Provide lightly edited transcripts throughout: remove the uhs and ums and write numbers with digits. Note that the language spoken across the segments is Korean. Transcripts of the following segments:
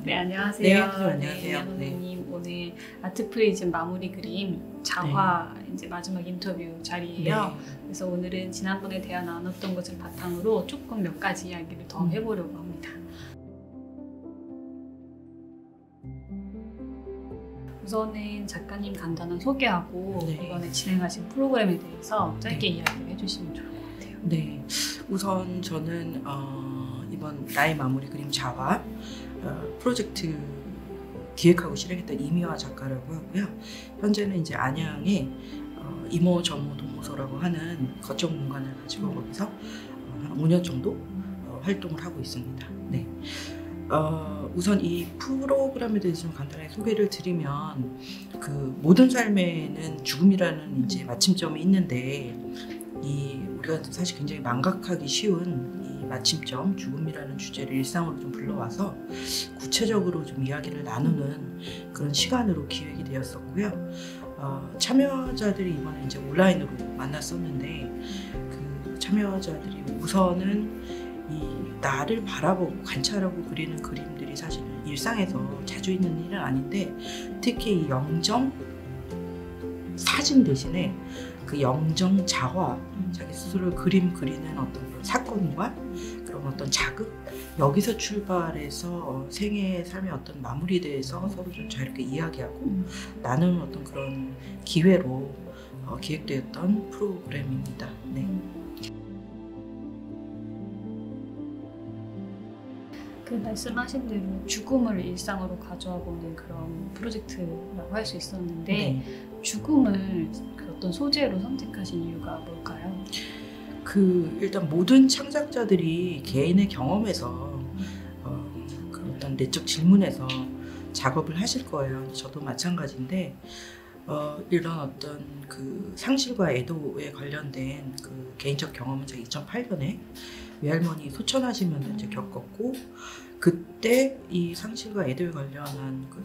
네, 안녕하세요. 네, 안녕하세요. 선생님 오늘 아트프리즘 마무리 그림 자화 이제 마지막 인터뷰 자리예요. 그래서 오늘은 지난번에 대화 나눴던 것을 바탕으로 조금 몇 가지 이야기를 더 해보려고 합니다. 우선은 작가님 간단한 소개하고 이번에 진행하신 프로그램에 대해서 짧게 이야기를 해주시면 좋을 것 같아요. 네, 우선 저는 이번 나의 마무리 그림 자화 프로젝트 기획하고 실행했던 이미화 작가라고 하고요. 현재는 이제 안양에 이모 저모 동호소라고 하는 거점 공간을 가지고 거기서 한 5년 정도 활동을 하고 있습니다. 네. 우선 이 프로그램에 대해서 좀 간단하게 소개를 드리면 그 모든 삶에는 죽음이라는 이제 마침점이 있는데 우리가 사실 굉장히 망각하기 쉬운 이 마침점 죽음이라는 주제를 일상으로 좀 불러와서 구체적으로 좀 이야기를 나누는 그런 시간으로 기획이 되었었고요. 참여자들이 이번에 이제 온라인으로 만났었는데 그 참여자들이 우선은 이 나를 바라보고 관찰하고 그리는 그림들이 사실 일상에서 자주 있는 일은 아닌데 특히 이 영정 사진 대신에 그 영정 자화 자기 스스로 그림 그리는 어떤 사건과 그런 어떤 자극 여기서 출발해서 생애의 삶의 어떤 마무리에 대해서 서로 좀 자유롭게 이야기하고 나누는 어떤 그런 기회로 기획되었던 프로그램입니다. 네. 그 말씀하신 대로 죽음을 일상으로 가져와 보는 그런 프로젝트라고 할 수 있었는데 죽음을 그 어떤 소재로 선택하신 이유가 뭘까요? 일단 모든 창작자들이 개인의 경험에서 그 어떤 내적 질문에서 작업을 하실 거예요. 저도 마찬가지인데 이런 어떤 그 상실과 애도에 관련된 그 개인적 경험은 제가 2008년에 외할머니 소천하시면서 이제 겪었고 그때 이 상실과 애도에 관련한 그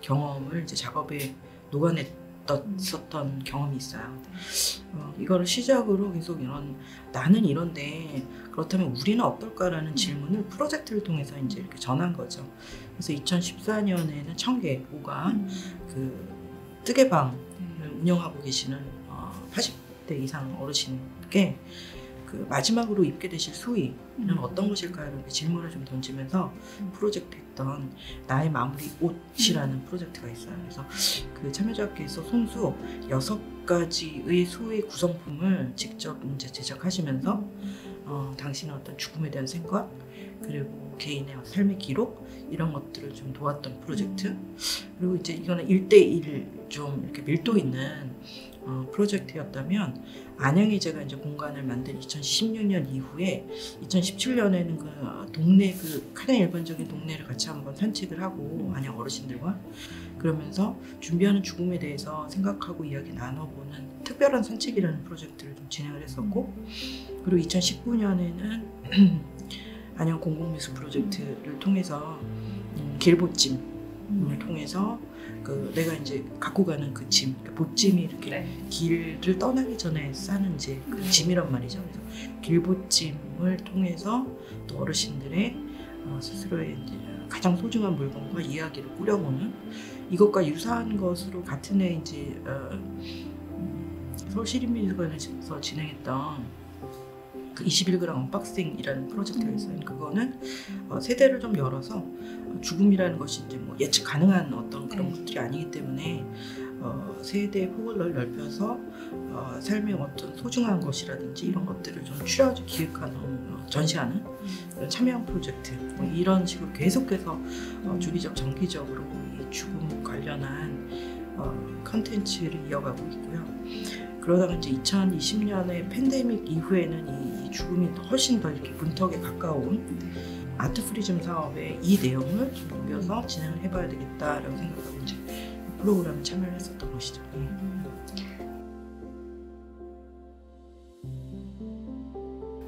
경험을 이제 작업에 녹아냈었던 경험이 있어요. 이거를 시작으로 계속 나는 이런데 그렇다면 우리는 어떨까라는 질문을 프로젝트를 통해서 이제 이렇게 전한 거죠. 그래서 2014년에는 청계호가 그 뜨개방을 운영하고 계시는 80대 이상 어르신께 그 마지막으로 입게 되실 수의는 어떤 것일까요? 이렇게 질문을 좀 던지면서 프로젝트 했던 나의 마무리 옷이라는 프로젝트가 있어요. 그래서 그 참여자께서 손수 6가지의 수의 구성품을 직접 이제 제작하시면서 당신의 어떤 죽음에 대한 생각 그리고 개인의 삶의 기록 이런 것들을 좀 도왔던 프로젝트 그리고 이제 이거는 1대1 좀 이렇게 밀도 있는 프로젝트였다면 안양에 제가 이제 공간을 만든 2016년 이후에 2017년에는 그 동네 그 가장 일반적인 동네를 같이 한번 산책을 하고 안양 어르신들과 그러면서 준비하는 죽음에 대해서 생각하고 이야기 나눠보는 특별한 산책이라는 프로젝트를 좀 진행을 했었고 그리고 2019년에는 안양 공공미술 프로젝트를 통해서 길보찜을 통해서 내가 이제 갖고 가는 그 짐, 보찜이 이렇게 길을 떠나기 전에 싸는 이제 그 짐이란 말이죠. 그래서 길보찜을 통해서 또 어르신들의 스스로의 이제 가장 소중한 물건과 이야기를 꾸려보는 이것과 유사한 것으로 같은 해 이제 서울시립미술관에서 진행했던 그 21g 언박싱이라는 프로젝트가 있어요. 그거는 세대를 좀 열어서 죽음이라는 것이 이제 뭐 예측 가능한 어떤 그런 것들이 아니기 때문에 세대의 폭을 넓혀서 삶의 어떤 소중한 것이라든지 이런 것들을 좀 추려서 기획하는 전시하는 그런 참여형 프로젝트 이런 식으로 계속해서 주기적 정기적으로 이 죽음 관련한 컨텐츠를 이어가고 있고요. 그러다가 이제 2020년에 팬데믹 이후에는 이 죽음이 훨씬 더 이렇게 문턱에 가까운 아트프리즘 사업에 이 내용을 좀 녹여서 진행을 해봐야 되겠다라고 생각하고 이제 프로그램에 참여를 했었던 것이죠.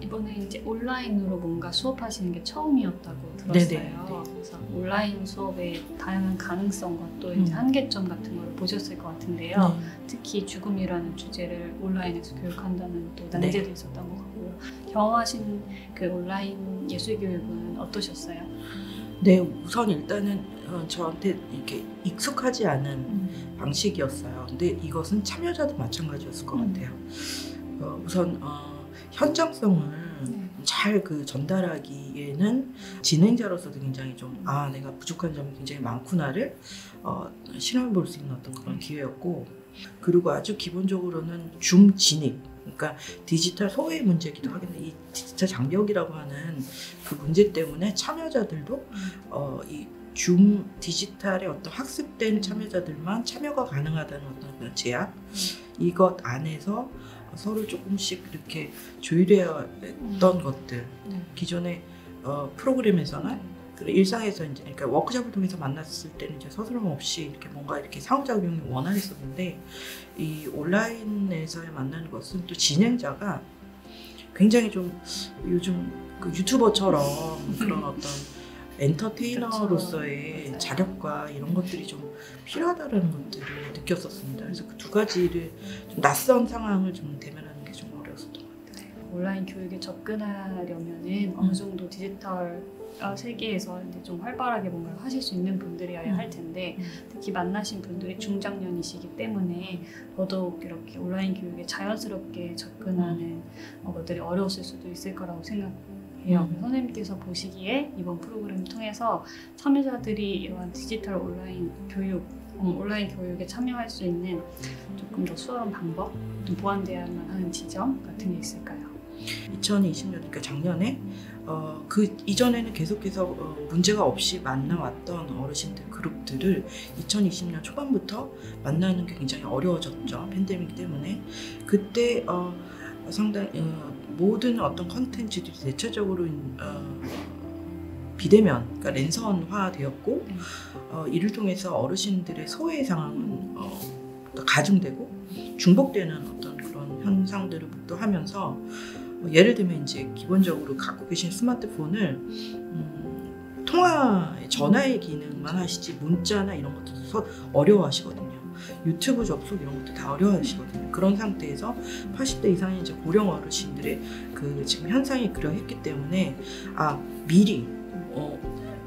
이번에 이제 온라인으로 뭔가 수업하시는 게 처음이었다고 들었어요. 네네. 그래서 온라인 수업의 다양한 가능성과 또 이제 한계점 같은 걸 보셨을 것 같은데요. 특히 죽음이라는 주제를 온라인에서 교육한다는 또 난제도 있었던 것 같고요. 경험하신 그 온라인 예술 교육은 어떠셨어요? 네, 우선 일단은 저한테 이렇게 익숙하지 않은 방식이었어요. 근데 이것은 참여자도 마찬가지였을 것 같아요. 우선 현장성을 잘 전달하기에는 진행자로서도 굉장히 좀 내가 부족한 점이 굉장히 많구나를 실험해 볼 수 있는 어떤 그런 기회였고, 그리고 아주 기본적으로는 줌 진입, 그러니까 디지털 소외의 문제이기도 하겠는데 이 디지털 장벽이라고 하는 그 문제 때문에 참여자들도 이 줌 디지털의 어떤 학습된 참여자들만 참여가 가능하다는 어떤 그런 제약, 이것 안에서 서로 조금씩 이렇게 조율해야 했던 것들, 기존의 프로그램에서는 일상에서 이제 그러니까 워크숍을 통해서 만났을 때는 이제 서스럼 없이 이렇게 뭔가 이렇게 상호작용이 원활했었는데, 이 온라인에서의 만나는 것은 또 진행자가 굉장히 좀 요즘 그 유튜버처럼 그런 어떤 엔터테이너로서의 자력과 이런 것들이 좀 필요하다라는 것들을 느꼈었습니다. 그래서 그 두 가지를 좀 낯선 상황을 좀 대면하는 게 좀 어려웠었던 것 같아요. 온라인 교육에 접근하려면은 어느 정도 디지털 세계에서 이제 좀 활발하게 뭔가를 하실 수 있는 분들이어야 할 텐데, 특히 만나신 분들이 중장년이시기 때문에 더더욱 이렇게 온라인 교육에 자연스럽게 접근하는 것들이 어려웠을 수도 있을 거라고 생각해요. 선생님께서 보시기에 이번 프로그램을 통해서 참여자들이 이러한 디지털 온라인 교육에 참여할 수 있는 조금 더 수월한 방법, 좀 보완되어야만 하는 지점 같은 게 있을까요? 2020년, 그러니까 작년에 그 이전에는 계속해서 문제가 없이 만나왔던 어르신들 그룹들을 2020년 초반부터 만나는 게 굉장히 어려워졌죠. 팬데믹 때문에. 그때 상당히 모든 어떤 컨텐츠들이 대체적으로 비대면, 그러니까 랜선화 되었고, 이를 통해서 어르신들의 소외 상황은 가중되고 중복되는 어떤 그런 현상들을 목도하면서, 예를 들면 이제 기본적으로 갖고 계신 스마트폰을 전화의 기능만 하시지 문자나 이런 것도 어려워하시거든요. 유튜브 접속 이런 것도 다 어려워하시거든요. 그런 상태에서 80대 이상의 이제 고령 어르신들의 그 지금 현상이 그러했기 때문에 미리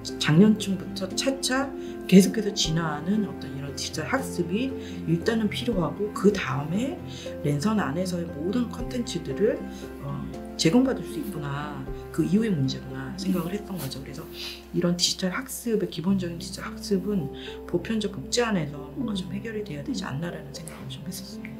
작년쯤부터 차차 계속해서 진화하는 어떤 이런 디지털 학습이 일단은 필요하고, 그 다음에 랜선 안에서의 모든 컨텐츠들을 제공받을 수 있구나, 그 이후의 문제구나 생각을 했던 거죠. 그래서 이런 디지털 학습의 기본적인 디지털 학습은 보편적 복지 안에서 뭔가 좀 해결이 돼야 되지 않나라는 생각을 좀 했었습니다.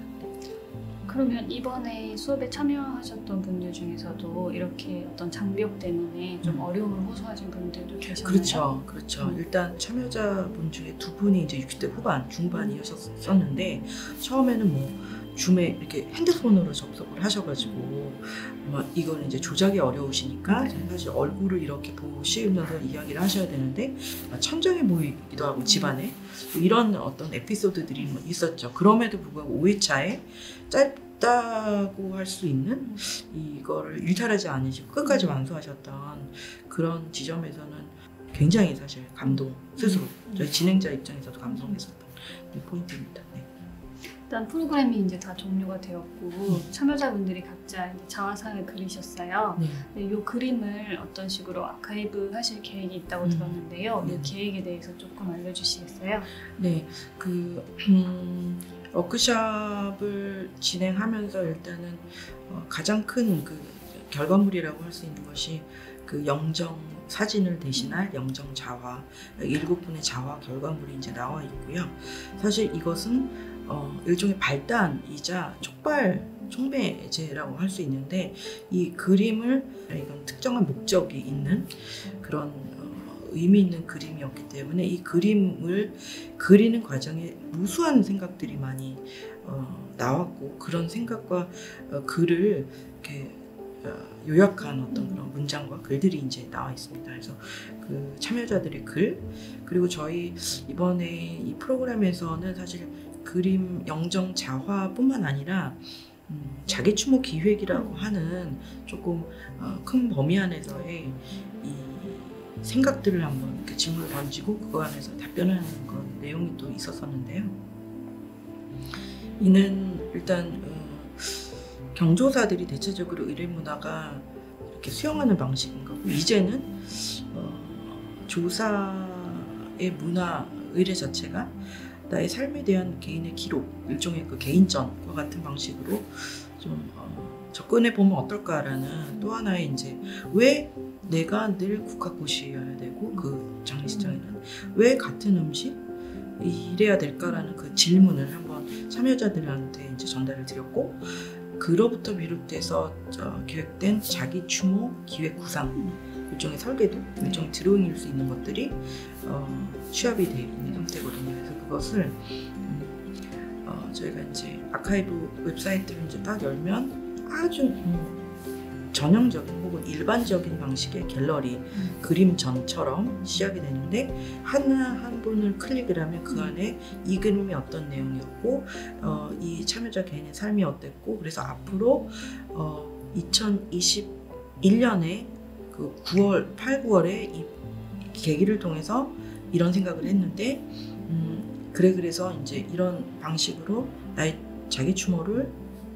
그러면 이번에 수업에 참여하셨던 분들 중에서도 이렇게 어떤 장벽 때문에 좀 어려움을 호소하신 분들도 계셨나요? 그렇죠. 일단 참여자분 중에 두 분이 이제 60대 후반, 중반이셨었는데, 처음에는 줌에 이렇게 핸드폰으로 접속을 하셔가지고 이걸 이제 조작이 어려우시니까 사실 얼굴을 이렇게 보시면서 이야기를 하셔야 되는데 천정해 보이기도 하고 집안에 이런 어떤 에피소드들이 있었죠. 그럼에도 불구하고 5회차에 짧다고 할 수 있는 이거를 일탈하지 않으시고 끝까지 완수하셨던 그런 지점에서는 굉장히 사실 감동, 스스로 저희 진행자 입장에서도 감동했었던 포인트입니다. 네. 일단 프로그램이 이제 다 종료가 되었고 참여자분들이 각자 이제 자화상을 그리셨어요. 네, 이 그림을 어떤 식으로 아카이브 하실 계획이 있다고 들었는데요. 이 계획에 대해서 조금 알려주시겠어요? 네, 워크숍을 진행하면서 일단은 가장 큰 그 결과물이라고 할 수 있는 것이 그 영정 사진을 대신할 영정 자화, 7분의 자화 결과물이 이제 나와 있고요. 사실 이것은 일종의 발단이자 촉매제라고 할 수 있는데, 이 그림을 이건 특정한 목적이 있는 그런 의미 있는 그림이었기 때문에 이 그림을 그리는 과정에 무수한 생각들이 많이 나왔고, 그런 생각과 글을 이렇게 요약한 어떤 그런 문장과 글들이 이제 나와 있습니다. 그래서 그 참여자들의 글, 그리고 저희 이번에 이 프로그램에서는 사실 그림 영정 자화뿐만 아니라 자기 추모 기획이라고 하는 조금 큰 범위 안에서의 이 생각들을 한번 이렇게 질문을 던지고 그거 안에서 답변하는 그런 내용이 또 있었었는데요. 이는 일단 경조사들이 대체적으로 의뢰 문화가 이렇게 수용하는 방식인 거고, 이제는 교사의 문화 의례 자체가 나의 삶에 대한 개인의 기록, 일종의 그 개인전과 같은 방식으로 좀 접근해 보면 어떨까라는 또 하나의 이제 왜 내가 늘 국화꽃이어야 되고 그 장례식장에는 왜 같은 음식 이래야 될까라는 그 질문을 한번 참여자들한테 이제 전달을 드렸고 그로부터 비롯돼서 기획된 자기 추모 기획 구상 일종의 설계도 일종의 드로잉일 수 있는 것들이 취합이 되어 있는 상태거든요. 그래서 그것을 저희가 이제 아카이브 웹사이트를 이제 딱 열면 아주 전형적인 혹은 일반적인 방식의 갤러리 그림전처럼 시작이 되는데 하나 한 분을 클릭을 하면 그 안에 이 그림이 어떤 내용이었고 이 참여자 개인의 삶이 어땠고 그래서 앞으로 2021년에 그 9월, 8, 9월에 이 계기를 통해서 이런 생각을 했는데 그래서 이제 이런 방식으로 나의 자기 추모를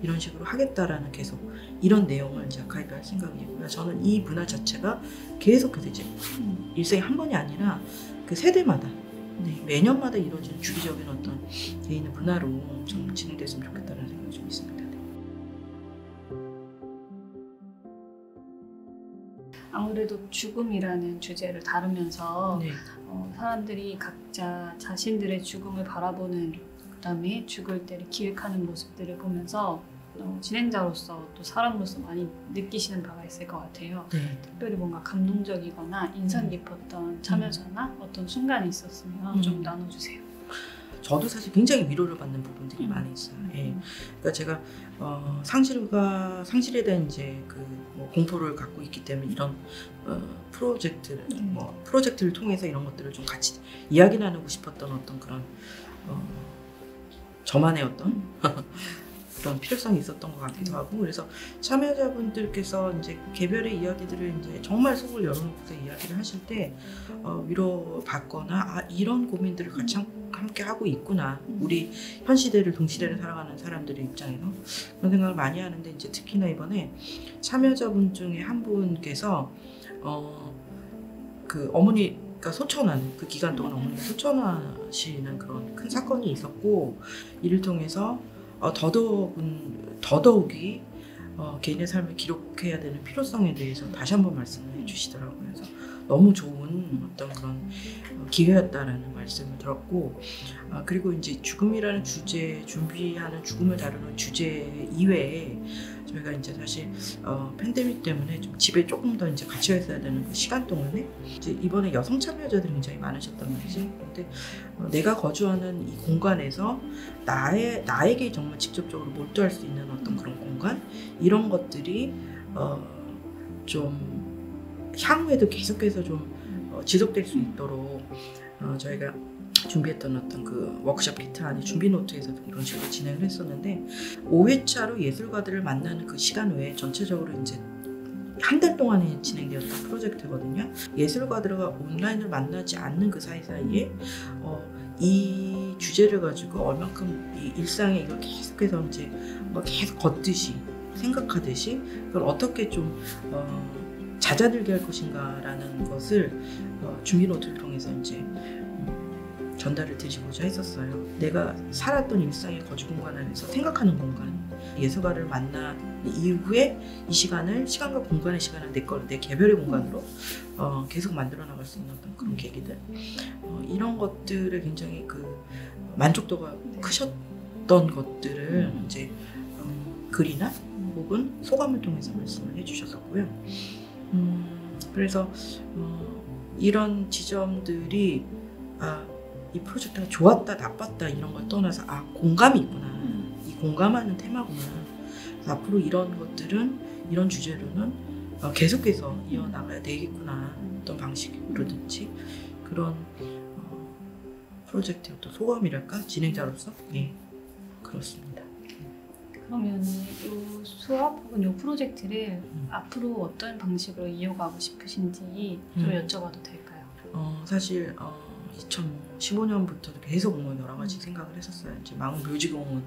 이런 식으로 하겠다라는 계속 이런 내용을 이제 아카이브 할 생각이고요. 저는 이 문화 자체가 계속해서 이제 일생에 한 번이 아니라 그 세대마다 매년마다 이루어지는 주기적인 어떤 개인의 문화로 좀 진행됐으면 좋겠다는 생각이 좀 있습니다. 아무래도 죽음이라는 주제를 다루면서 네. 사람들이 각자 자신들의 죽음을 바라보는 그다음에 죽을 때를 기획하는 모습들을 보면서 진행자로서 또 사람으로서 많이 느끼시는 바가 있을 것 같아요. 네. 특별히 뭔가 감동적이거나 인상 깊었던 참여자나 어떤 순간이 있었으면 좀 나눠주세요. 저도 사실 굉장히 위로를 받는 부분들이 많이 있어요. 예. 그러니까 제가 상실에 대한 이제 뭐 공포를 갖고 있기 때문에 이런 프로젝트를 통해서 이런 것들을 좀 같이 이야기 나누고 싶었던 어떤 그런 저만의 어떤 그런 필요성이 있었던 것 같기도 하고 그래서 참여자분들께서 이제 개별의 이야기들을 이제 정말 속을 열어놓고서 이야기를 하실 때 위로 받거나 이런 고민들을 같이 함께 하고 있구나 우리 현 시대를 동시대를 살아가는 사람들의 입장에서 그런 생각을 많이 하는데 이제 특히나 이번에 참여자분 중에 한 분께서 그 어머니가 소천한 그 기간 동안 어머니가 소천하시는 그런 큰 사건이 있었고 이를 통해서 더더욱이 개인의 삶을 기록해야 되는 필요성에 대해서 다시 한번 말씀을 해주시더라고요. 그래서 너무 좋은 어떤 그런 기회였다라는 말씀을 들었고 그리고 이제 죽음이라는 주제 준비하는 죽음을 다루는 주제 이외에 저희가 이제 사실 팬데믹 때문에 좀 집에 조금 더 이제 갇혀 있어야 되는 그 시간 동안에 이제 이번에 여성 참여자들이 굉장히 많으셨단 말이지. 근데 내가 거주하는 이 공간에서 나에게 정말 직접적으로 몰두할 수 있는 어떤 그런 공간 이런 것들이 좀 향후에도 계속해서 좀 지속될 수 있도록 저희가 준비했던 어떤 그 워크숍 키트 안에 준비 노트에서도 이런 식으로 진행을 했었는데 5회차로 예술가들을 만나는 그 시간 외에 전체적으로 이제 한 달 동안에 진행되었던 프로젝트거든요. 예술가들과 온라인을 만나지 않는 그 사이사이에 이 주제를 가지고 얼만큼 이 일상에 이걸 계속해서 이제 계속 걷듯이 생각하듯이 그걸 어떻게 좀 잦아들게 할 것인가라는 것을 준비 노트를 통해서 이제 전달을 드리고자 했었어요. 내가 살았던 일상의 거주 공간 안에서 생각하는 공간, 예술가를 만난 이후에 이 시간과 공간의 시간을 내 개별의 공간으로 계속 만들어 나갈 수 있는 어떤 그런 계기들 이런 것들을 굉장히 그 만족도가 크셨던 것들을 이제 글이나 혹은 소감을 통해서 말씀을 해주셨었고요. 그래서 이런 지점들이 이 프로젝트가 좋았다 나빴다 이런 걸 떠나서 공감이 있구나 이 공감하는 테마구나 앞으로 이런 것들은 이런 주제로는 계속해서 이어나가야 되겠구나 어떤 방식으로든지 그런 프로젝트의 또 소감이랄까 진행자로서 그렇습니다. 그러면 이 수업 혹은 이 프로젝트를 앞으로 어떤 방식으로 이어가고 싶으신지 좀 여쭤봐도 될까요? 사실 2015년부터도 계속 여러 가지 생각을 했었어요. 이제 망우묘지공원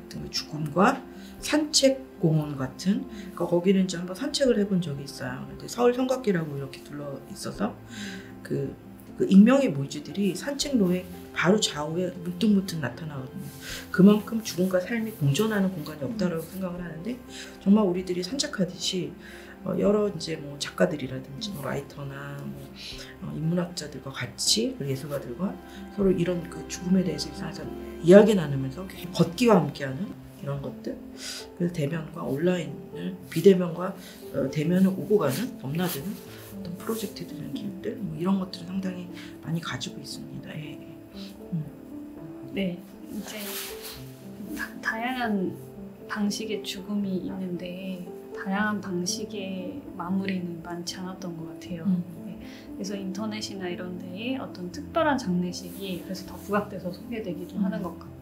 같은 거 죽음과 산책공원 같은 거기는 이제 한번 산책을 해본 적이 있어요. 근데 서울 삼각기라고 이렇게 둘러 있어서 그 그 익명의 모이즈들이 산책로에 바로 좌우에 문득문득 나타나거든요. 그만큼 죽음과 삶이 공존하는 공간이 없다라고 생각을 하는데 정말 우리들이 산책하듯이 여러 이제 뭐 작가들이라든지 뭐 라이터나 뭐 인문학자들과 같이 그리고 예술가들과 서로 이런 그 죽음에 대해서 이야기 나누면서 걷기와 함께하는 이런 것들, 그래서 대면과 온라인을 비대면과 대면을 오고 가는 넘나드는 어떤 프로젝트들이나 기획들 뭐 이런 것들을 상당히 많이 가지고 있습니다. 예. 네, 이제 다양한 방식의 죽음이 있는데 다양한 방식의 마무리는 많지 않았던 것 같아요. 네, 그래서 인터넷이나 이런 데에 어떤 특별한 장례식이 그래서 더 부각돼서 소개되기도 하는 것 같고,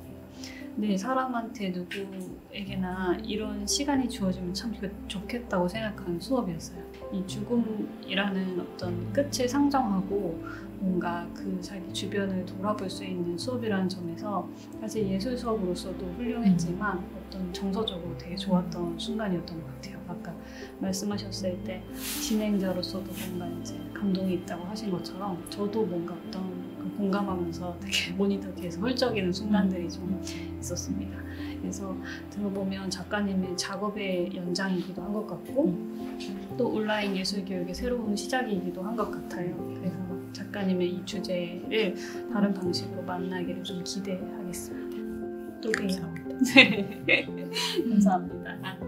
근데 사람한테 누구에게나 이런 시간이 주어지면 참 좋겠다고 생각하는 수업이었어요. 이 죽음이라는 어떤 끝을 상정하고 뭔가 그 자기 주변을 돌아볼 수 있는 수업이라는 점에서 사실 예술 수업으로서도 훌륭했지만 어떤 정서적으로 되게 좋았던 순간이었던 것 같아요. 아까 말씀하셨을 때 진행자로서도 뭔가 이제 감동이 있다고 하신 것처럼 저도 뭔가 어떤 그 공감하면서 되게 모니터 뒤에서 훌쩍이는 순간들이 좀 있었습니다. 그래서 들어보면 작가님의 작업의 연장이기도 한 것 같고 또 온라인 예술 교육의 새로운 시작이기도 한 것 같아요. 그래서 작가님의 이 주제를 다른 방식으로 만나기를 좀 기대하겠습니다. 또 봬요. 감사합니다. 감사합니다.